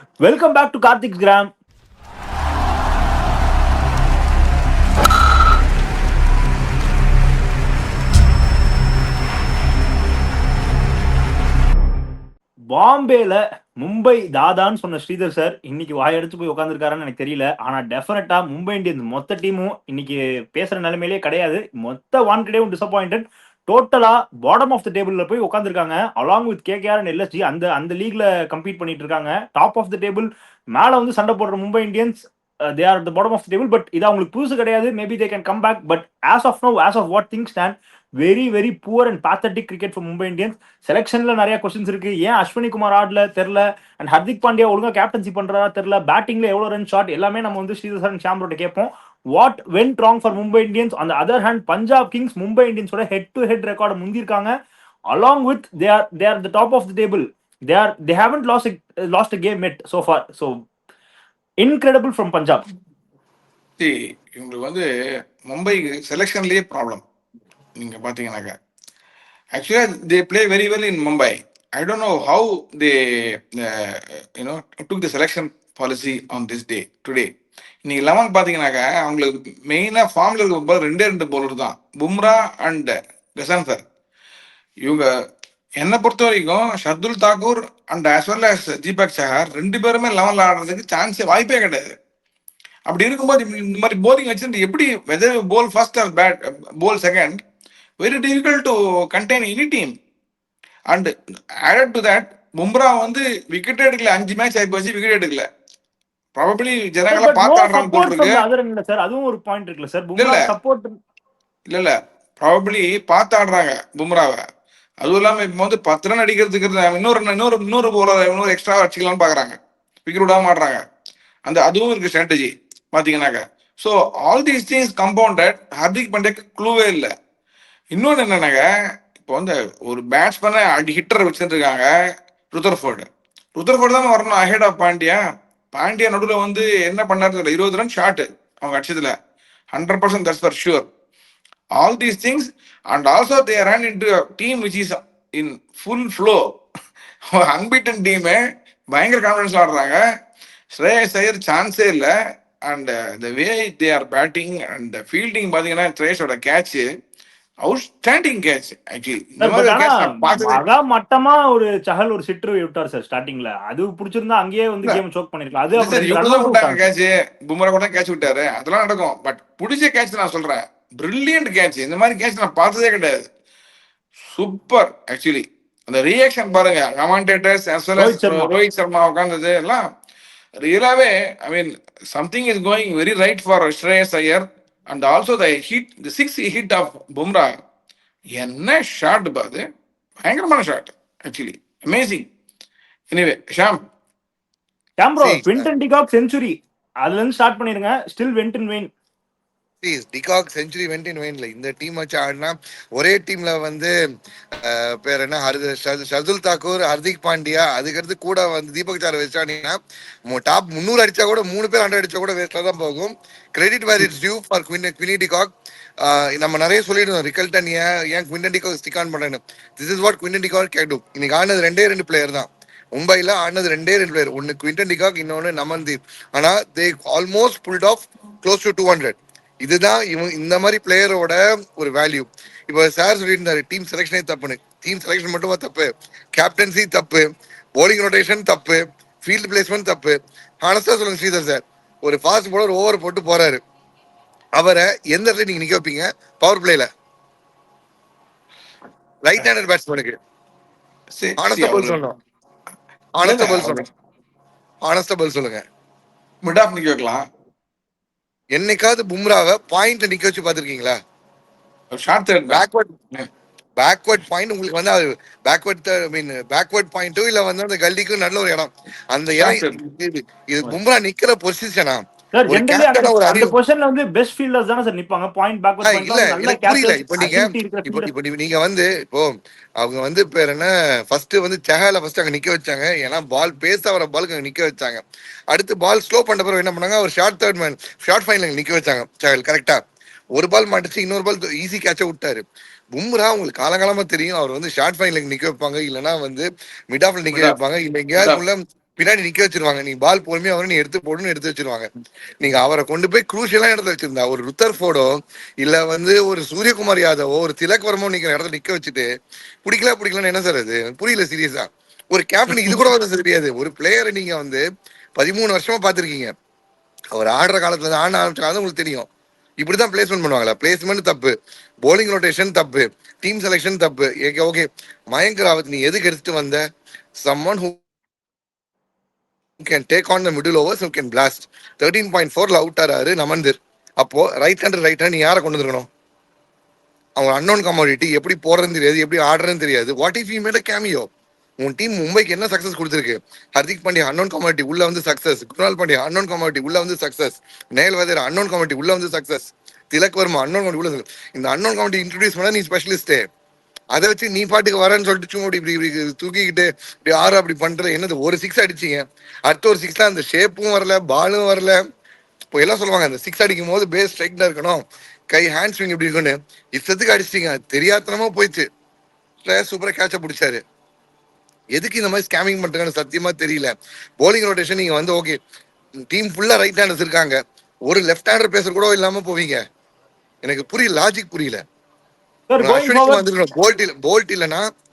Welcome back to Karthik's Gram. பாம்பேல மும்பை தாதான்னு சொன்ன Sridhar sir இன்னைக்கு வாயடிச்சு போய் உட்காந்துருக்காருன்னு எனக்கு தெரியல. ஆனா டெஃபினட்டா மும்பை இந்தியன்ஸ் மொத்த டீமும் இன்னைக்கு பேசுற நிலைமையிலே கிடையாது. மொத்த வான்கடேவும் டிசப்பாயிண்டட். டோட்டலா பாட்டம் ஆஃப் த டேபிள்ல போய் உட்காந்துருக்காங்க. Along with KKR and LSG அந்த அந்த லீக்ல கம்பீட் பண்ணிட்டு இருக்காங்க. டாப் ஆஃப் த டேபிள் மேல வந்து சண்டை போடுற Mumbai Indians they are the bottom of the table. But இது அவங்களுக்கு புதுசு கிடையாது. Maybe they can come back. But as of no, as of what things stand, very very poor and pathetic cricket for Mumbai Indians. செலெக்ஷன்ல நிறைய questions இருக்கு. ஏன் அஸ்வினி குமார் ஆடல தெரியல. And Hardik Pandya ஒழுங்கா கேப்டன்சி பண்றதா தெரியல. பேட்டிங்ல எவ்வளவு ரன் ஷாட் எல்லாமே நம்ம வந்து ஸ்ரீதர் அண்ட் ஷாம்ரோட கேட்போம். What went wrong for Mumbai Indians? On the other hand Punjab Kings Mumbai இந்தியன்ஸோட ஹெட் டு ஹெட் ரெக்கார்டு முந்திருக்காங்க. Along with they are the top of the table. They haven't lost a game yet so far. So incredible from Punjab. இவங்களுக்கு வந்து Mumbai செலெக்ஷன்லயே problem. நீங்க பாத்தீங்கன்னாக்க ஆக்சுவலா they play very well in Mumbai. I don't know how they took the selection policy on this day today. இன்னைக்கு 11 பாத்தீங்கன்னாக்க அவங்களுக்கு மெயினா ஃபார்ம்ல இருக்க ரெண்டே 2 பவுலர் தான், பும்ரா அண்ட் கசான்சர். இவங்க என்னை பொறுத்த வரைக்கும் Shardul Thakur and as well as Deepak Chahar 2 பேருமே 11 ஆடுறதுக்கு சான்ஸே வாய்ப்பே கிடையாது. அப்படி இருக்கும்போது இந்த மாதிரி போலிங் வச்சு எப்படி whether bowl first or bat bowl second, very difficult to contain any team. And added to that Bumrah வந்து விக்கெட் எடுக்கல. 5 மேட்ச் ஆகி போச்சு, விக்கெட் எடுக்கல. ப்ராபபிலி ஜனங்கள பார்த்து ஆடுறாங்க போல் இருக்கு. அதுவும் ஒரு பாயிண்ட் இருக்குல்ல சார். பும்ரா சப்போர்ட் இல்ல ப்ராபபிலி பார்த்து ஆடுறாங்க பும்ராவை. அதுவும் இல்லாம இப்போ வந்து 10 ரன் அடிக்கிறதுக்கு இன்னொரு போலர் இன்னொரு எக்ஸ்ட்ரா வச்சுக்கலாம்னு பாக்குறாங்க. விக்கெட் விடாம ஆடுறாங்க. அதுவும் இருக்கு ஸ்ட்ராட்டஜி பாத்தீங்கன்னாக்க. So all these things compounded. Hardik பாண்டியாக்கு க்ளூவே இல்லை. இன்னொன்று என்னன்னாக்க, இப்போ வந்து ஒரு பேட்ஸ்மேனை ஹிட்டர் வச்சுட்டு இருக்காங்க ருதர்ஃபோர்டு தான் வரணும் அஹெட் ஆஃப் பாண்டியா. பாண்டியா நடுவில் வந்து என்ன பண்ணாரு, 20 ரன் ஷார்ட் அவங்க அடிச்சதுல 100% that's for sure. All these things and also they run into team which is in full flow. Unbeaten team பயங்கர கான்ஃபிடன்ஸ் ஆடுறாங்க. ஸ்ரேயஸ் ஐயர் சான்ஸே இல்லை. And the way they are batting and fielding பார்த்தீங்கன்னா ஸ்ரேயஸோட கேட்ச் அவுட்ஸ்டாண்டிங் கேட்ச். ஆக்சுவலி மட்டமா ஒரு சஹல் ஒரு சிட்ரு விட்டார் sir ஸ்டார்டிங்ல. அது பிடிச்சிருந்தா அங்கேயே வந்து கேம் சோக் பண்ணிருக்கலாம். அது கேட்ச் பும்ரா கூட கேட்ச் விட்டாரு, அதெல்லாம் நடக்கும். பட் பிடிச்ச கேட்ச் நான் சொல்றேன், பிரில்லியன்ட் கேட்ச். இந்த மாதிரி கேட்ச் நான் பார்த்ததே கிடையாது. சூப்பர். ஆக்சுவலி அந்த ரியாக்ஷன் பாருங்க, commentators as well as Rohit Sharma உட்கார்ந்தது எல்லாம் ரியலாவே, I mean something is going very right for Shreyas Iyer. And also the 6 hit of Bumrah. என்ன ஷாட் பாது, பயங்கரமான shot. Actually amazing. Anyway Sham bro, Quinton de Kock century அதுல இருந்து ஸ்டார்ட் பண்ணிருங்க. Still went in vain. De Kock century went in வெயின்ல இந்த team வச்சு ஆடினா ஒரே டீம்ல வந்து பேர் என்ன ஷர்துல் தாக்கூர், ஹர்திக் பாண்டியா, அதுக்கடுத்து கூட வந்து தீபக் சார் வச்சு ஆடினா டாப் 300 அடிச்சா கூட 3 பேர் 100 அடிச்சா கூட வேஸ்ட்ல தான் போகும். Credit where it's due for Quinton de Kock. நம்ம நிறைய சொல்லிடுவோம் ரிகல்டன் ஏன் குவிண்டன் டிகாக் ஸ்டிக் ஆன் பண்றேன்னு. This is what Quinton de Kock can do. இன்னைக்கு ஆனது 2 பிளேயர் தான் மும்பைல ஆனது. 2 பிளேயர், ஒன்னு குவிண்டன் டிகாக், இன்னொன்னு நமன்தீப். ஆனா they almost pulled off close to 200. இதுதான் இந்த மாதிரி பிளேயரோட ஒரு வேல்யூ. இப்போ சார் சொல்லியிருந்தாரு டீம் செலெக்ஷனே தப்புன்னு. டீம் செலெக்ஷன் மட்டுமா தப்பு, கேப்டன்சி தப்பு, போலிங் ரொட்டேஷன் தப்பு, ஃபீல்டு பிளேஸ்மெண்ட் தப்பு. ஹானஸ்டா சொல்லுங்க ஸ்ரீதர் சார், ஒரு ஃபாஸ்ட் பவுலர் ஓவர் போட்டு போறாரு, அவரை எந்த இடத்துல நீங்க நிக்க வைப்பீங்க? பவர் பிளேல ரைட் ஹேண்டட் பேட்ஸ்மேனுக்கு. ஆனஸ்டா பதில் சொல்லணும். ஆனஸ்டா பதில் சொல்லுங்க. ஆனஸ்டா பதில் சொல்லுங்க. மிட் ஆஃப் நிக்க வைக்கலாம். என்னைக்காவது பும்ராவை பாயிண்ட் நிக்க வச்சு பாத்திருக்கீங்களா? பேக்வர்ட் பாயிண்ட் உங்களுக்கு வந்து பேக்வர்ட் பாயிண்ட்டோ இல்ல வந்து அந்த கல்லிக்கும் நல்ல ஒரு இடம். அந்த இடம் இது பும்ரா நிக்கிற பொசிஷனா? அந்த பொசிஷன்ல வந்து பெஸ்ட் ஃபீல்டர்ஸ் தான சார் நிப்பாங்க. பாயிண்ட் பேக்வர்ட் இல்ல எனக்கு புரியல. இப்போ நீங்க வந்து இப்போ அவங்க வந்து பேர் என்ன ஃபர்ஸ்ட் வந்து செஹால ஃபர்ஸ்ட் அங்க நிக்க வச்சாங்க. ஏன்னா பால் பேச வர பாலுக்கு அங்க நிக்க வச்சாங்க. அடுத்து பால் ஸ்லோ பண்ண பிறகு என்ன பண்ணாங்க, ஒரு ஷார்ட் ஃபைனல் நிக்க வச்சாங்க செஹல். கரெக்டா ஒரு பால் மாட்டுச்சு, இன்னொரு பால் ஈஸி கேட்ச விட்டாரு. பும்ரா உங்களுக்கு காலகாலமா தெரியும், அவர் வந்து ஷார்ட் ஃபைனலுக்கு நிக்க வைப்பாங்க, இல்லைன்னா வந்து மிட் ஆஃப்ல நிக்க வைப்பாங்க, இல்ல எங்கேயாவது உள்ள பின்னாடி நிக்க வச்சிருவாங்க. நீ பால் பொறுமையா வரும், நீ எடுத்து போடுன்னு எடுத்து வச்சிருவாங்க. நீங்க அவரை கொண்டு போய் குரூஷியலான இடத்துல வச்சிருந்தா, ஒரு ருத்தர் ஃபோர்டோ இல்ல வந்து ஒரு சூரியகுமார் யாதவோ ஒரு திலக் வர்மோ நிக்கிற இடத்துல நிக்க வச்சுட்டு பிடிக்கலன்னு என்ன சார் அது? புரியல சீரியஸா. ஒரு கேப்டன் இது கூட வந்து தெரியாது. ஒரு பிளேயரை நீங்க வந்து 13 வருஷமா பாத்திருக்கீங்க. அவர் ஆடுற காலத்துல ஆட ஆரம்பிச்சாலும் உங்களுக்கு தெரியும். இப்படிதான் பிளேஸ்மெண்ட் பண்ணுவாங்களா? பிளேஸ்மெண்ட் தப்பு, போலிங் ரொட்டேஷன் தப்பு, டீம் செலெக்ஷன் தப்பு. ஓகே, மயங்க் ராவத் நீ எதுக்கு எடுத்துட்டு வந்த? someone who can take on the middle overs, who can blast. 13.4ல அவுட் ஆறாரு நமந்தர். அப்போ ரைட் ஹேண்ட் நீ யாரை கொண்டு வந்துருக்கணும்? அவங்க அன்னோன் கமாடிட்டி, எப்படி போறதுன்னு தெரியாது, எப்படி ஆடுறதுன்னு தெரியாது. What if you made a cameo? உன் டீம் மும்பைக்கு என்ன சக்சஸ் கொடுத்துருக்கு? ஹர்திக் பாண்டியா அன்னோன் கமாடிட்டி உள்ள வந்து success, Krunal Pandya unknown commodity உள்ள வந்து success, Nehal Wadhera unknown commodity உள்ள வந்து success, Tilak Varma unknown commodity உள்ள. இந்த அன்னோன் கமாடிட்டி இன்ட்ரோடியூஸ் பண்ண நீ ஸ்பெஷலிஸ்டே. அதை வச்சு நீ பாட்டுக்கு வரேன்னு சொல்லிட்டு சும்மா இப்படி இப்படி தூக்கிக்கிட்டு இப்படி ஆறு அப்படி பண்ற என்னது? ஒரு 6 அடிச்சிங்க, அடுத்த ஒரு 6ல அந்த ஷேப்பும் வரல, பாலும் வரல. இப்போ எல்லாம் சொல்லுவாங்க அந்த 6 அடிக்கும் போது பேஸ் ஸ்ட்ரைக்டா இருக்கணும், கை ஹேண்ட் ஸ்விங் இப்படி இருக்குன்னு. இஷ்டத்துக்கு அடிச்சிட்டீங்க, தெரியாதனமா போயிடுச்சு. சூப்பரா கேட்ச பிடிச்சாரு. எதுக்கு இந்த மாதிரி ஸ்கேமிங் பண்றாங்கன்னு சத்தியமா தெரியல. போலிங் ரொட்டேஷன் நீங்க வந்து ஓகே, டீம் ஃபுல்லா ரைட் ஹேண்டர்ஸ் இருக்காங்க, ஒரு லெஃப்ட் ஹேண்டர் பேச கூட இல்லாம போவீங்க. எனக்கு புரியல, லாஜிக் புரியல. Sir going Ashwani Kumar forward வந்துருக்கணும்.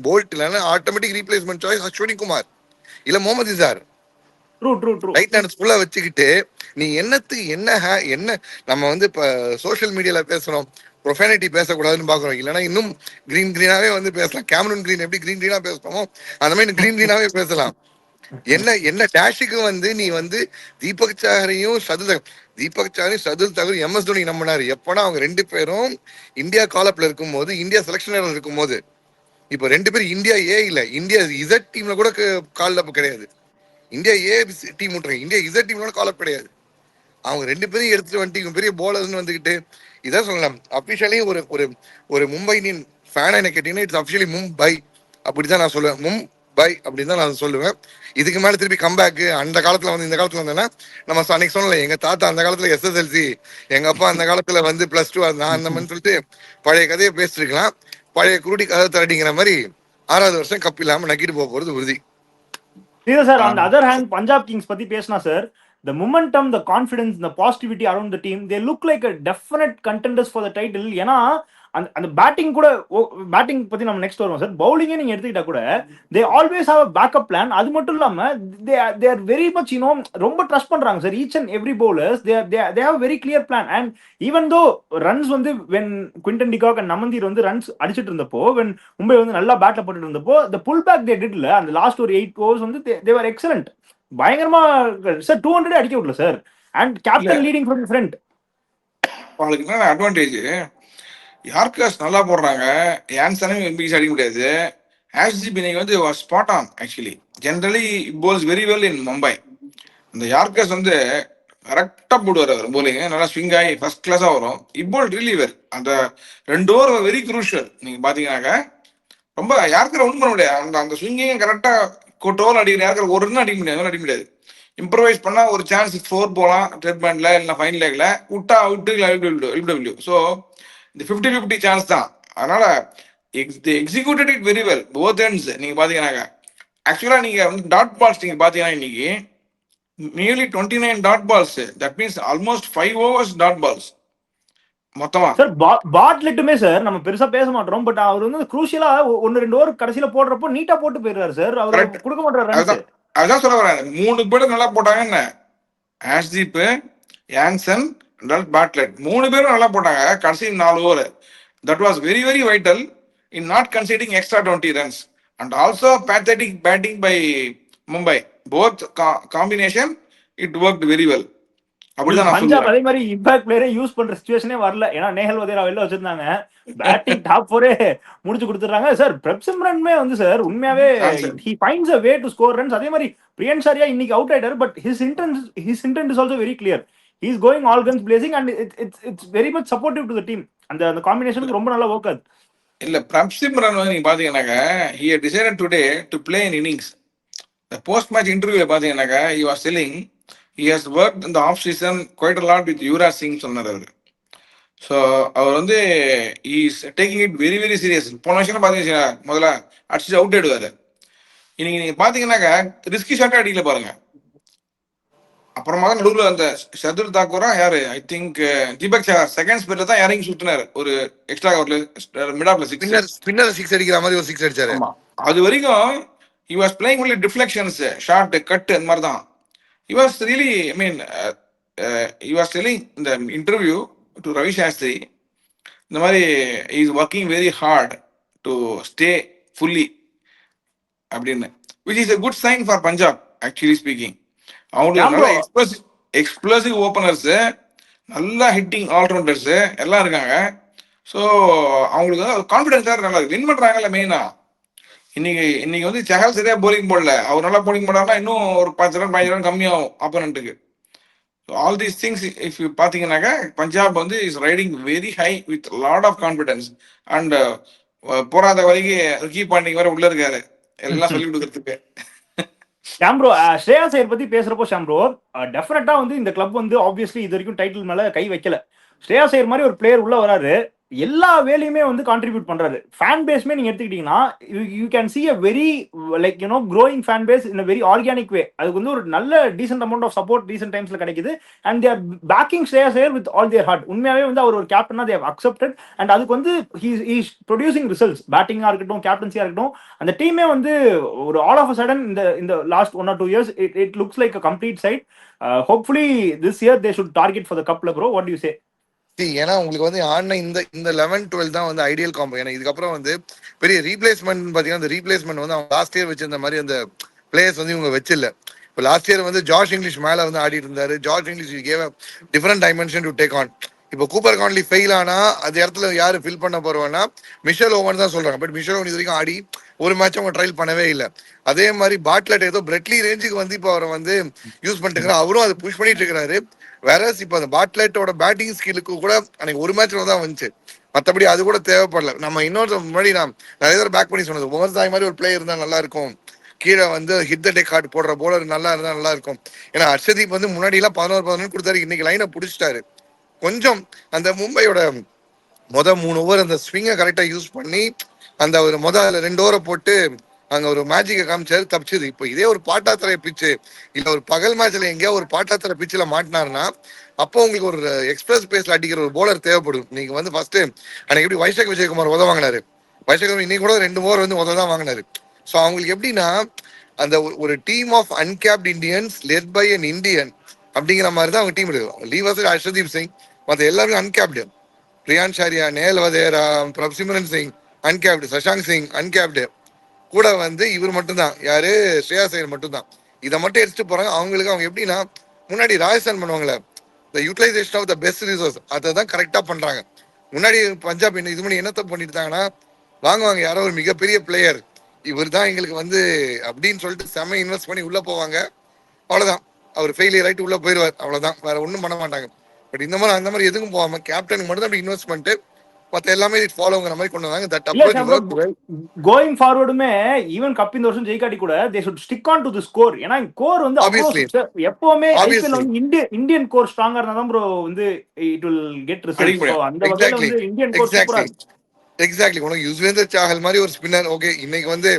போல்ட் இல்லைன்னா automatic replacement choice Ashwani Kumar இல்ல Mohammed Izhar. True right hands ஃபுல்லா வச்சுக்கிட்டு நீ என்னத்துக்கு என்ன நம்ம வந்து இப்ப சோசியல் மீடியால பேசுறோம், ப்ரொஃபானிட்டி பேசக்கூடாதுன்னு பாக்குறோம். இல்லைன்னா இன்னும் கிரீனாவே வந்து பேசலாம். கேமரூன் கிரீன் எப்படி கிரீனா பேசுறோமோ அந்த மாதிரி கிரீனாவே பேசலாம். என்ன டேஷுக்கு வந்து நீ வந்து தீபக் சாகரையும் சதுல் தகர் MS தோனி நம்பினாரு. எப்பனா அவங்க 2 பேரும் இந்தியா காலப்ல இருக்கும் போது, இந்தியா செலக்ஷன் இருக்கும் போது. இப்ப 2 பேரும் இந்தியா ஏ இல்ல, இந்தியா இசட் டீம்ல கூட கால் அப் கிடையாது. இந்தியா ஏ டீம் விட்டுருங்க, இந்தியா இசட் டீம்ல கால் அப் கிடையாது. அவங்க 2 பேரையும் எடுத்துட்டு வந்துட்டு பெரிய போலர்ஸ்னு வந்துகிட்டு இதான் சொல்லலாம். அபிஷியலி ஒரு ஒரு ஒரு மும்பை இந்தியன் ஃபேனா என்ன கேட்டீங்கன்னா, இட்ஸ் அபிஷியலி மும்பை அப்படிதான் நான் சொல்லுவேன். மும்பை அப்படின்னு தான் நான் சொல்லுவேன். இதுக்கு மேல திருப்பி கம்பேக் அந்த காலத்துல வந்து இந்த காலத்துல வந்தேன்னா நம்ம அன்னைக்கு சொல்லல, எங்க தாத்தா அந்த காலத்துல SSLC, எங்க அப்பா அந்த காலத்துல வந்து +2, நான் அந்த மாதிரி சொல்லிட்டு பழைய கதையை பேசிட்டு இருக்கலாம். பழைய குருடி கதை தரடிங்கிற மாதிரி 6வது வருஷம் கப் இல்லாம நக்கிட்டு போக போறது உறுதி. இல்ல sir, on the other hand, Punjab Kings பத்தி பேசினா sir, the momentum, the confidence, the positivity around the team, they look like a definite contenders for the title. ஏன்னா அந்த பேட்டிங் கூட, பேட்டிங் பத்தி நம்ம நெக்ஸ்ட் வருவோம் சார். பவுலிங்கே நீங்க எடுத்துக்கிட்டா கூட they always have a backup plan. அது மட்டும் இல்லாம they are very much, ரொம்ப ட்ரஸ்ட் பண்றாங்க sir. each and every bowlers they have a very clear plan. And even though runs வந்து when குவிண்டன் டிகாக் and நமந்தீர் வந்து ரன்ஸ் அடிச்சிட்டு இருந்தப்போ, when Mumbai வந்து நல்லா பேட்ல போட்டுட்டு இருந்தப்போ, the pull back they did இல்ல, அந்த லாஸ்ட் ஒரு 8 overs வந்து they were excellent. பயங்கரமா சார் 200 அடிக்க விடல sir. And captain leading from front. அவங்களுக்கு என்ன அட்வான்டேஜ், யார்கர்ஸ் நல்லா போடுறாங்க, யான்சனையும் எம்பிஸ் அடிக்க முடியாது. ஆஷ்தீப் இன்னைக்கு வந்து spot on. Actually generally bowls very well in Mumbai. அந்த யார்கர்ஸ் வந்து கரெக்டா போடுவார். அவர் போலிங் நல்லா ஸ்விங் ஆகி ஃபர்ஸ்ட் கிளாஸா வரும். இப்போல் ரிலீவர் அந்த 2 ஓவர் வெரி குரூஷியல். நீங்க பாத்தீங்கன்னாக்க ரொம்ப யாருக்கிற ஒன்றும் பண்ண முடியாது. அந்த அந்த ஸ்விங்கையும் கரெக்டா டோல் அடிக்கிற யாருக்கு ஒரு ரன் அடிக்க முடியாது. இம்ப்ரவைஸ் பண்ணா ஒரு சான்ஸ் 4 போகலாம் ட்ரெட் பேண்ட்ல இல்ல ஃபைன் லேக்ல, விட்டா அவுட்டு LBW. ஸோ இந்த 50-50 சான்ஸ் தான். அதனால executed it very well both ends. நீங்க பாத்தீங்கன்னாக்க ஆக்சுவலா நீங்க வந்து டாட் பால்ஸ் நீங்க பாத்தீங்கன்னா இன்னைக்கு nearly 29 dot balls. That means almost 5 overs dot balls மொத்தமா. சார் பாட்லெட்டுமே சார் நம்ம பெருசா பேச மாட்டோம், பட் அவர் வந்து குரூஷியலா 1-2 ஓவர் கடைசியில போடுறப்போ நீட்டா போட்டு போயிடுறாரு சார். அவர் கொடுக்க மாட்டாரு ரன்ஸ். அதான் சொல்ல வரேன். 3 பேரும் நல்லா போட்டாங்க. என்ன ஆஷ்தீப், யான்சன், பாட்லெட் 3 பேரும் நல்லா போட்டாங்க கடைசி 4 over. That was very very vital in not considering extra 20 runs. And also pathetic batting by Mumbai. Both combination it worked very well. Punjab அதே மாதிரி இம்பாக்ட் பிளேயரே யூஸ் பண்ற சிச்சுவேஷனே வரல. ஏன்னா நேஹல் வதேரா வெளில வச்சிருந்தாங்க, பேட்டிங் டாப் 4 முடிச்சு கொடுத்துறாங்க சார். பிரப்சிம்ரன்மே வந்து சார் உண்மையாவே he finds a way to score runs. அதே மாதிரி பிரியன் சாரியா இன்னைக்கு அவுட் ஆயிட்டாரு, but his intent is also very clear. he is going all guns blazing and it's very much supportive to the team. அந்த combination ரொம்ப நல்லா work ஆகுது. இல்ல பிரப்சிம்ரன் வந்து நீங்க பாத்தீங்கன்னாக்க he had decided today to play in innings. The post match interview பாத்தீங்கன்னாக்க he was telling he has worked in the off season quite a lot with Yuvraj Singh சொன்னார் அவரு. ஸோ அவர் வந்து he is taking it very very serious. போன வருஷம் பாத்தீங்கன்னா முதல்ல அடிச்சு out ஆயிடுவாரு. இன்னைக்கு நீங்க பாத்தீங்கன்னாக்கா ரிஸ்கி ஷாட்டா அடிக்கல பாருங்க. அப்புறமா தான் நடுவில் அந்த ஷர்துல் தாக்கூரா யாரு I think Deepak Chahar second ஸ்பெல்ல தான் இறங்கி சுத்தினாரு ஒரு எக்ஸ்ட்ரா ஓவர்ல மிட் ஆஃப்ல 6. ஸ்பின்னர் 6 அடிக்கிற மாதிரி ஒரு 6 அடிச்சாரு. ஆமா, அது வரைக்கும் he was playing only deflections, short cut அந்த மாதிரி தான். he was really I mean he was telling in the interview to Ravi Shastri இந்த மாதிரி he is working very hard to stay fully அப்படின்னு, which is a good sign for Punjab actually speaking. அவங்களுக்கு ஏன் நல்ல bro explosive openers, நல்லா hitting all-rounders எல்லாம் இருக்காங்க. So அவங்களுக்கு கான்ஃபிடன்ஸா நல்லா வின் பண்றாங்கல்ல மெயினா. இன்னைக்கு வந்து சஹல் சரியா போலிங் போடல, அவர் நல்லா போலிங் போடாருன்னா இன்னும் ஒரு 10 ரன் 15 ரன் கம்மியாகும் ஆப்போனண்ட்டுக்கு. ஆல் தீஸ் திங்ஸ் இஃப் பாத்தீங்கன்னாக்கா பஞ்சாப் வந்து is riding very high with lot of confidence. And போராத வரைக்கும் ரிக்கி பாண்டிங் வேற உள்ள இருக்காரு எல்லாம் சொல்லி கொடுக்கறதுக்கு. ஷாம்ப்ரோ ஸ்ரேயாஸ் ஐயர் பத்தி பேசுறப்போ ஷாம்ப்ரோ டெஃபினட்டா வந்து இந்த கிளப் வந்து ஆப்வியஸ்லி இது வரைக்கும் டைட்டில் மேல கை வைக்கல. ஸ்ரேயாஸ் ஐயர் மாதிரி ஒரு பிளேயர் உள்ள வராரு, எல்லா வேலையுமே வந்து கான்ட்ரிபியூட் பண்றாரு. ஃபேன் பேஸ்மே நீங்க எடுத்துக்கிட்டீங்கன்னா you can see a very like you know growing fan base in very organic way. அதுக்கு வந்து ஒரு நல்ல decent amount of support recent டைம்ஸ்ல கிடைக்குது. And they're backing Shreyas Iyer with all their heart. உண்மையாவே வந்து அவர் ஒரு கேப்டனா தேவ் அக்செப்டட். அண்ட் அதுக்கு வந்து ஹீஸ் ப்ரொடியூசிங் ரிசல்ட்ஸ், பேட்டிங்கா இருக்கட்டும் கேப்டன்சியா இருக்கட்டும். அந்த டீமே வந்து ஒரு ஆல் ஆஃப் அ சடன் இந்த last 1 or 2 years it looks like a complete side. Hopefully this year they should target for the cup, bro. What do you say? ஏன்னா உங்களுக்கு வந்து ஆடின இந்த 11-12 தான் வந்து ஐடியல் காம்போ. ஏன்னா இதுக்கப்புறம் வந்து பெரிய ரீப்ளேஸ்மெண்ட் பாத்தீங்கன்னா அந்த ரீப்ளேஸ்மெண்ட் வந்து அவங்க லாஸ்ட் இயர் வச்சிருந்த மாதிரி அந்த பிளேயர்ஸ் வந்து இவங்க வச்சில்ல. இப்போ லாஸ்ட் இயர் வந்து ஜார்ஜ் இங்கிலீஷ் மேல வந்து ஆடிட்டு இருந்தாரு. ஜார்ஜ் Inglis gave different dimension to take on. இப்போ கூப்பர் கான்லி ஃபெயில் ஆனா அந்த இடத்துல யாரு ஃபில் பண்ண போறவன்னா மிஷல் ஓவன் தான் சொல்றாங்க. பட் மிஷல் ஓவன் இது வரைக்கும் ஆடி ஒரு மேட்ச் அவங்க ட்ரையல் பண்ணவே இல்லை. அதே மாதிரி பாட்லெட் ஏதோ பிரெட்லி ரேஞ்சுக்கு வந்து இப்போ அவரை வந்து யூஸ் பண்ணிட்டு இருக்கிறார். அவரும் அதை புஷ் பண்ணிட்டு இருக்கிறாரு. வேற இப்போ அந்த பாட்லெட்டோட பேட்டிங் ஸ்கில்லுக்கு கூட அன்னைக்கு ஒரு மேட்ச்ல தான் வந்துச்சு. மற்றபடி அது கூட தேவைப்படல. நம்ம இன்னொரு முன்னாடி நான் நிறைய தடவை பேக் பண்ணி சொன்னது, உமர் தாய் மாதிரி ஒரு பிளேயர் இருந்தால் நல்லா இருக்கும். கீழே வந்து ஹிட் த டெக் ஹார்ட் போடுற போலர் நல்லா இருந்தா நல்லா இருக்கும். ஏன்னா ஹர்ஷதீப் வந்து முன்னாடி எல்லாம் 11 கொடுத்தாரு, இன்னைக்கு லைனை பிடிச்சிட்டாரு. கொஞ்சம் அந்த மும்பையோட 3 ஓவர் அந்த ஸ்விங்கை கரெக்டா யூஸ் பண்ணி அந்த ஒரு 2 ஓவரை போட்டு அங்க ஒரு மேஜிக்கை காமிச்சாரு, தப்பிச்சது. இப்போ இதே ஒரு பாட்டாத்திரை பிச்சு இல்ல ஒரு பகல் மேட்ச்ல எங்கேயா ஒரு பாட்டாத்திரை பிச்சுல மாட்டினாருன்னா அப்போ உங்களுக்கு ஒரு எக்ஸ்பிரஸ் பேஸ்ல அடிக்கிற ஒரு போலர் தேவைப்படும். நீங்க வந்து ஃபர்ஸ்ட் அன்னைக்கு எப்படி வைஷாக் விஜயகுமார் வாங்கினாரு. வைஷாக் இன்னைக்கு கூட 2 ஓவர் வந்து தான் வாங்கினாரு. ஸோ அவங்களுக்கு எப்படின்னா அந்த ஒரு team of uncapped Indians led by an Indian அப்படிங்கிற மாதிரி தான் அவங்க டீம் இருக்கு. லீவர்ஸ் ஹர்ஷதீப் சிங், மற்ற எல்லாருமே uncapped. Priyansh Arya, Nehal Wadhera, Prabhsimran Singh uncapped, Shashank Singh uncapped. கூட வந்து இவர் மட்டும்தான், யாரு ஸ்ரேயாஸ் ஐயர் மட்டும்தான். இதை மட்டும் எடுத்துட்டு போறாங்க. அவங்களுக்கு அவங்க எப்படின்னா முன்னாடி ராஜஸ்தான் பண்ணுவாங்களே இந்த utilization of the best resource அதை தான் கரெக்டா பண்றாங்க. முன்னாடி பஞ்சாப் இது பண்ணி என்னத்த பண்ணிட்டாங்கன்னா வாங்குவாங்க யாரோ ஒரு மிகப்பெரிய பிளேயர், இவர் தான் எங்களுக்கு வந்து அப்படின்னு சொல்லிட்டு செம இன்வெஸ்ட் பண்ணி உள்ள போவாங்க. அவ்வளவுதான், அவர் ஃபெயிலியர் ஆயிட்டு உள்ள போயிடுவார். அவ்வளவுதான், வேற ஒன்றும் பண்ண மாட்டாங்க. பட் இந்த மாதிரி அந்த மாதிரி எதுவும் போகாம கேப்டனுக்கு மட்டும் தான் அப்படி இன்வெஸ்ட் பண்ணிட்டு மற்ற எல்லாமே ஃபாலோங்கிற மாதிரி கொண்டு வந்தாங்க. தட் அப்ரோச் கோயிங் ஃபார்வர்டுமே ஈவன் கப் இந்த வருஷம் ஜெயிக்காட்டி கூட they should stick on to the score. ஏன்னா கோர் வந்து எப்பவுமே ஐபிஎல் வந்து இந்தியன் கோர் ஸ்ட்ராங்கா இருந்தா தான் ப்ரோ வந்து it will get result. So அந்த வகையில வந்து இந்தியன் கோர் சூப்பரா இருக்கு. எக்ஸாக்ட்லி. உனக்கு யுஸ்வேந்தர் சாஹல் மாதிரி ஒரு ஸ்பின்னர் ஓகே இன்னைக்கு வந்து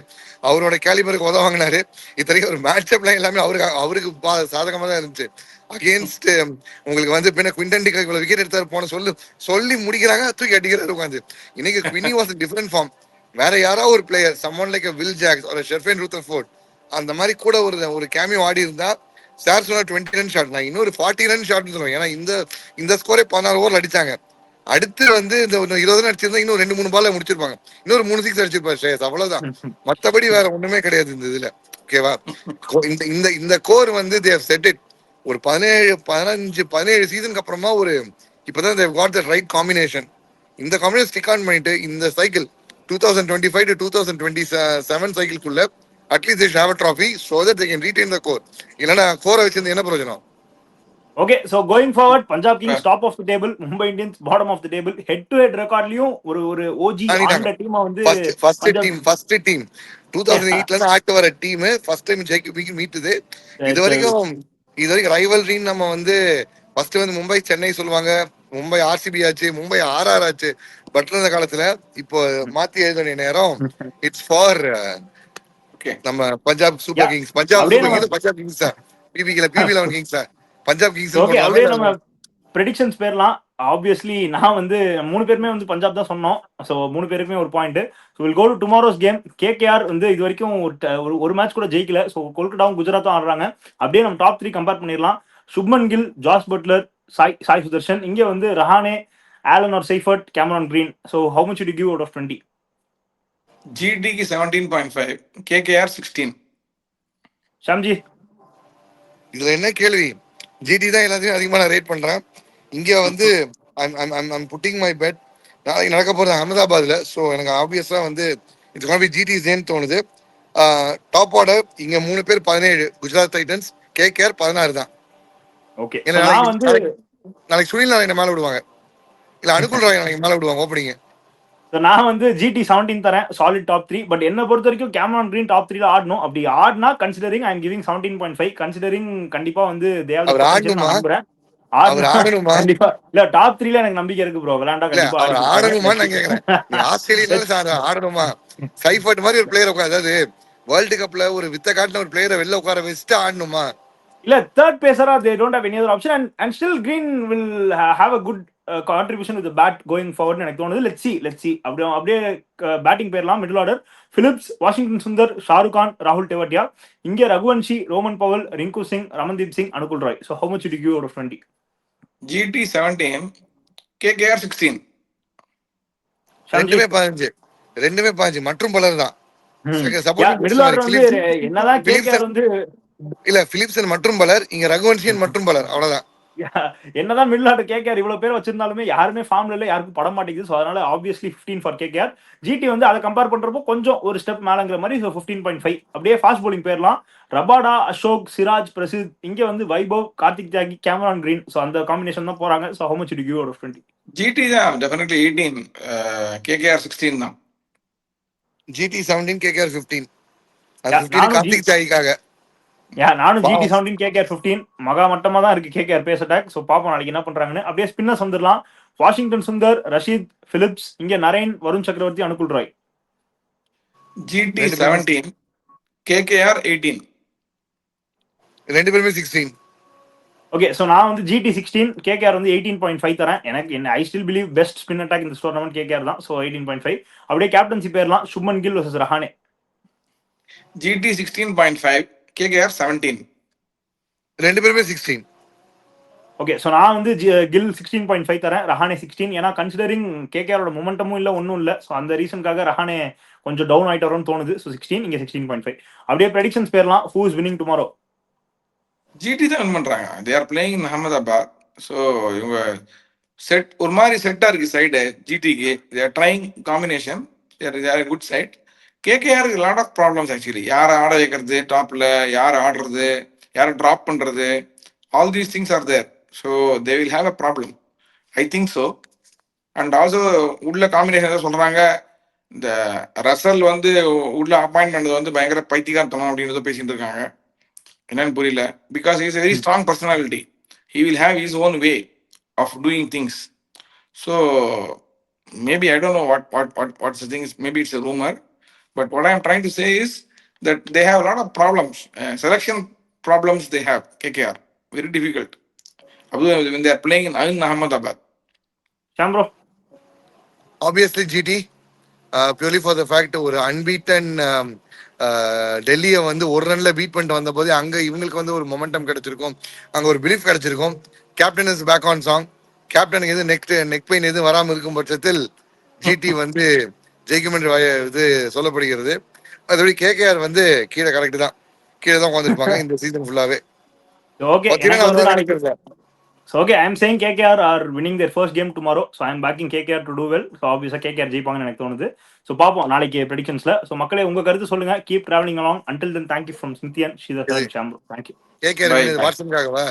அவரோட கேலிபருக்கு வாங்கினாரு. இத்தனைக்கும் ஒரு மேட்ச் அப்லாம் எல்லாமே அவருக்கு சாதகமா தான் இருந்துச்சு. அகேன்ஸ்ட் உங்களுக்கு வந்து பின்ன குவிண்டன் டிகாக் இவ்வளவு விக்கெட் எடுத்தாரு போன சொல்லி முடிக்கிறாங்க, தூக்கி அடிக்கிறாரு உட்காந்து. இன்னைக்கு குவினி வாஸ் டிஃபரெண்ட் ஃபார்ம். வேற யாரோ ஒரு player someone like Will Jacks ஒரு ஷெர்ஃபேன் ரூதர்ஃபோர்ட் அந்த மாதிரி கூட ஒரு கேமியோ ஆடி இருந்தா சார் சொன்னா 20 ரன் ஷாட், நான் இன்னொரு 40 ரன் ஷாட்னு சொல்லுவேன். ஏன்னா இந்த ஸ்கோரே 16 ஓவர் அடிச்சாங்க. அடுத்து வந்து இந்த 20 ரன் அடிச்சிருந்தா இன்னும் 2-3 பால்ல முடிச்சிருப்பாங்க. இன்னொரு 3 6 அடிச்சிருப்பாரு ஸ்ரேயஸ், அவ்வளவுதான். மத்தபடி வேற ஒண்ணுமே கிடையாது இந்த இதுல. ஓகேவா? இந்த கோர் வந்து தேவ் செட் இட். ஒரு 17 சீசனுக்கு அப்புறமா ஒரு இப்பதான் they've got the right combination. இந்த காம்பினேஷன் ஸ்டிக் ஆன் பண்ணிட்டு இந்த சைக்கிள் 2025 to 2027 சைக்கிள்குள்ள at least they should have a trophy so that they can retain the core. இல்லனா கோரை வச்சிருந்து என்ன பிரயோஜனம்? Okay, so going forward, Punjab Kings top of the table, Mumbai Indians bottom of the table. Head to head recordலயும் ஒரு OG ஆண்ட டீமா வந்து first team 2008ல இருந்து ஆக்ட் வர டீம் ஃபர்ஸ்ட் டைம் ஜெயிக்க மீட்டுது. இது வரைக்கும் ரைவல்ரின்னு நம்ம வந்து ஃபர்ஸ்ட் வந்து மும்பை சென்னை சொல்லுவாங்க, மும்பை ஆர்சிபி ஆச்சு, மும்பை ஆர்ஆர் ஆச்சு. பட் இந்த காலத்துல இப்போ மாத்தி எழுத வேண்டிய நேரம் இட்ஸ் ஃபார் ஓகே நம்ம பஞ்சாப் யா சூப்பர் கிங்ஸ், பஞ்சாப் அப்படியே சூப்பர் நம்ம கிங்ஸ், பஞ்சாப் கிங்ஸ் தான். பிபி 11 கிங்ஸ் தான். பஞ்சாப் கிங்ஸ் ஓகே போடலாமா அப்படியே இல்ல? நம்ம ப்ரெடிக்ஷன்ஸ் பேர்லாம். ஆப்வியஸ்லி நான் வந்து 3 பேருமே வந்து பஞ்சாப் தான் சொன்னோம். ஸோ 3 பேருக்குமே ஒரு point. So will go to tomorrow's game. KKR வந்து இது வரைக்கும் ஒரு மேட்ச் கூட ஜெயிக்கல. ஸோ கொல்கட்டாவும் குஜராத்தும் ஆடுறாங்க. அப்படியே நம்ம டாப் 3 கம்பேர் பண்ணிடலாம். Shubman Gill, Jos Buttler, Sai Sudharsan. இங்கே வந்து Rahane, Allen or Seifert, Cameron Green. So how much to give out of 20? ஜிடிக்கு 17.5, கேகேஆர் 16. ஷாம்ஜி இதுல என்ன கேள்வி? ஜிடி தான் எல்லாத்தையும் அதிகமா நான் ரேட் பண்றேன். இங்க வந்து I'm putting my bet. நாளைக்கு நடக்க போறது அகமதாபாத்ல. ஸோ எனக்கு ஆப்வியஸா வந்து இட்ஸ் கோனா பி ஜிடி ஜேன்னு தோணுது. டாப் ஆர்டர் இங்க 3 பேர் 17, குஜராத் டைட்டன்ஸ், கேகேஆர் 16 தான். ஓகே. ஏன்னா ஸோ நான் வந்து நாளைக்கு சுனில் நாராயண மேல விடுவாங்க, இல்ல அனுகுல் ராய் நாளைக்கு மேல விடுவாங்க ஓப்பனிங். நான் வந்து ஜிடி 17 தரேன், சாலிட் டாப் 3. பட் என்ன பொறுத்த வரைக்கும் கேமரான் கிரீன் டாப் 3ல ஆடணும். அப்படி ஆடினா considering I am giving 17.5. Considering கண்டிப்பா வந்து தேவ் அவர் பொட்டன்ஷியல் ஆடணுமா? நான் நம்புறேன். அவர் ஆடினா ஆடணுமா? கண்டிப்பா இல்ல டாப் 3ல எனக்கு நம்பிக்கை இருக்கு ப்ரோ. விளையாண்டா இல்ல கண்டிப்பா அவர் ஆடி கொடுப்பாங்க. ஆடணுமான்னு நான் கேக்குறேன். நீ ஆஸ்திரேலியால சார் ஆடணுமா? சைஃபர்ட் மாதிரி ஒரு பிளேயர் உட்கார, அதாவது வேர்ல்டு கப்ல ஒரு வித்த காட்டின ஒரு பிளேயரை வெளில உட்கார வச்சுட்டு ஆடணுமா? இல்ல தேர்ட் பேசரா they don't have any other option and still Green will have a good contribution with bat going forward எனக்கு தோணுது. லெட்ஸ் சி அப்படியே பேட்டிங் பேர்லாம். Middle order Phillips, Washington Sundar, Shahrukh Khan, ராகுல் டெவாட்டியா. இங்கே Raghuvanshi, Rovman Powell, Rinku Singh, Ramandeep Singh, Anukul Roy. So how much to give out of 20? GT 17, KKR 16. ரெண்டுமே 15 மற்றும் பலர் தான். மிடில் ஆர்டர் வந்து என்னதான் கேகேஆர் வந்து இல்ல பிலிப்சன் மற்றும் பலர், இங்க ரகுவன்ஷியன் மற்றும் பலர், அவ்வளவுதான். என்னதான் மிடில் ஆர்டர் கேகேஆர் இவ்வளவு பேர் வச்சிருந்தாலுமே யாருமே ஃபார்ம்ல இல்ல, யாருக்கும் பட மாட்டேங்குது. ஸோ அதனால ஆப்வியஸ்லி 15 ஃபார் கேகேஆர். ஜிடி வந்து அதை கம்பேர் பண்றப்போ கொஞ்சம் ஒரு ஸ்டெப் மேலங்கிற மாதிரி. ஸோ 15.5. அப்படியே ஃபாஸ்ட் போலிங் பேர்லாம். ரபாடா, அசோக், சிராஜ், பிரசித். இங்க வந்து Vaibhav, Kartik Tyagi, Cameron Green. So அந்த காம்பினேஷன் தான் போறாங்க. So how much to give out of 20? GT தான் டெஃபினெட்லி 18, கேகேஆர் 16 தான். GT 17, KKR 15. அது Yeah, 15 கார்த்திக் தியாகிக்காக. நானும் ஜிடி 17, கேகேஆர் 15. மகா மட்டமா தான் இருக்கு கேகேஆர் பேஸ் அட்டாக். ஸோ பாப்போம் நாளைக்கு என்ன பண்றாங்கன்னு. அப்படியே ஸ்பின்னர்ஸ் வந்துடலாம். Washington Sundar, Rashid, Phillips. இங்க நரேன், வருண் சக்கரவர்த்தி, அனுகுல் ராய். GT 17, KKR 18. ரெண்டு பேருமே 16. ஓகே. ஸோ நான் வந்து ஜிடி 16, கேகேஆர் வந்து 18.5 தரேன். எனக்கு என்ன I still believe best spin attack இந்த டோர்னமெண்ட் கேகேஆர் தான். ஸோ 18.5. அப்படியே கேப்டன்சி பேர்லாம். Shubman Gill versus Rahane. GT 16.5, KKR 17. ரெண்டு பேருமே 16. ஓகே. ஸோ நான் வந்து கில் 16.5 தரேன், ரஹானே 16. ஏன்னா கன்சிடரிங் கேகேஆரோட மொமெண்டமும் இல்லை, ஒன்றும் இல்லை. ஸோ அந்த ரீசனுக்காக ரஹானே கொஞ்சம் டவுன் ஆயிட்டு வரும்னு தோணுது. ஸோ 16, இங்கே 16.5. அப்படியே ப்ரெடிக்ஷன்ஸ் பேர்லாம். Who is winning tomorrow? GT தான் வின் பண்றாங்க. They are playing in Ahmedabad. So இவங்க செட் ஒரு மாதிரி செட்டா இருக்கு சைடு ஜிடிக்கு. They are trying combination. They are good side. கேகேஆருக்கு லாட் ஆஃப் ப்ராப்ளம்ஸ் ஆக்சுவலி. யாரை ஆட வைக்கிறது, டாப்ல யாரை ஆடுறது, யாரை ட்ராப் பண்றது, all these things are there. So they will have a problem, I think so. And also உள்ள காம்பினேஷன் சொல்றாங்க, இந்த ரசல் வந்து உள்ள அப்பாயின்ட் பண்ணது வந்து பயங்கர பைத்தியகார்த்தனம் அப்படின்றத பேசிட்டு இருக்காங்க. என்னன்னு புரியல. Because is very strong personality. He will have his own way of doing things. So maybe I don't know what's the things. Maybe it's a rumor. But what I am trying to say is that they have a lot of problems, selection problems they have, KKR. Very difficult. When they are playing in Ahmedabad. சாம்ப்ரோ? Obviously GT, purely for the fact ஒரு unbeaten டெல்லியை வந்து ஒரு ரன்ல beat பண்ணிட்டு வந்த போது அங்க இவங்களுக்கு வந்து ஒரு மொமெண்டம் கிடைச்சிருக்கும், அங்க ஒரு பிலீஃப் கிடைச்சிருக்கும். Captain is back on song. கேப்டனுக்கு எது நெக் பெயின் எதுவும் வராமல் இருக்கும் பட்சத்தில் ஜிடி வந்து ஜெயிக்கும் என்று இது சொல்லப்படுகிறது. அதுபடி கேகேஆர் வந்து கீழே கரெக்ட் தான், கீழே தான் உட்காந்துருப்பாங்க இந்த சீசன் ஃபுல்லாவே. ஓகே. எனக்கு வந்து நாளைக்கு okay, I am saying KKR are winning their first game tomorrow. So I am backing KKR to do well. So ஆப்வியஸாக கேகேஆர் ஜெயிப்பாங்கன்னு எனக்கு தோணுது. ஸோ பார்ப்போம் நாளைக்கு ப்ரெடிக்ஷன்ஸ்ல. ஸோ மக்களே உங்க கருத்து சொல்லுங்க. Keep travelling along. Until then thank you from ஸ்மித்தியன், ஸ்ரீதர், ஷாம்ப்ரோ. தேங்க்யூ. கேகேஆர் வாட்ஸ்அப்காகவா?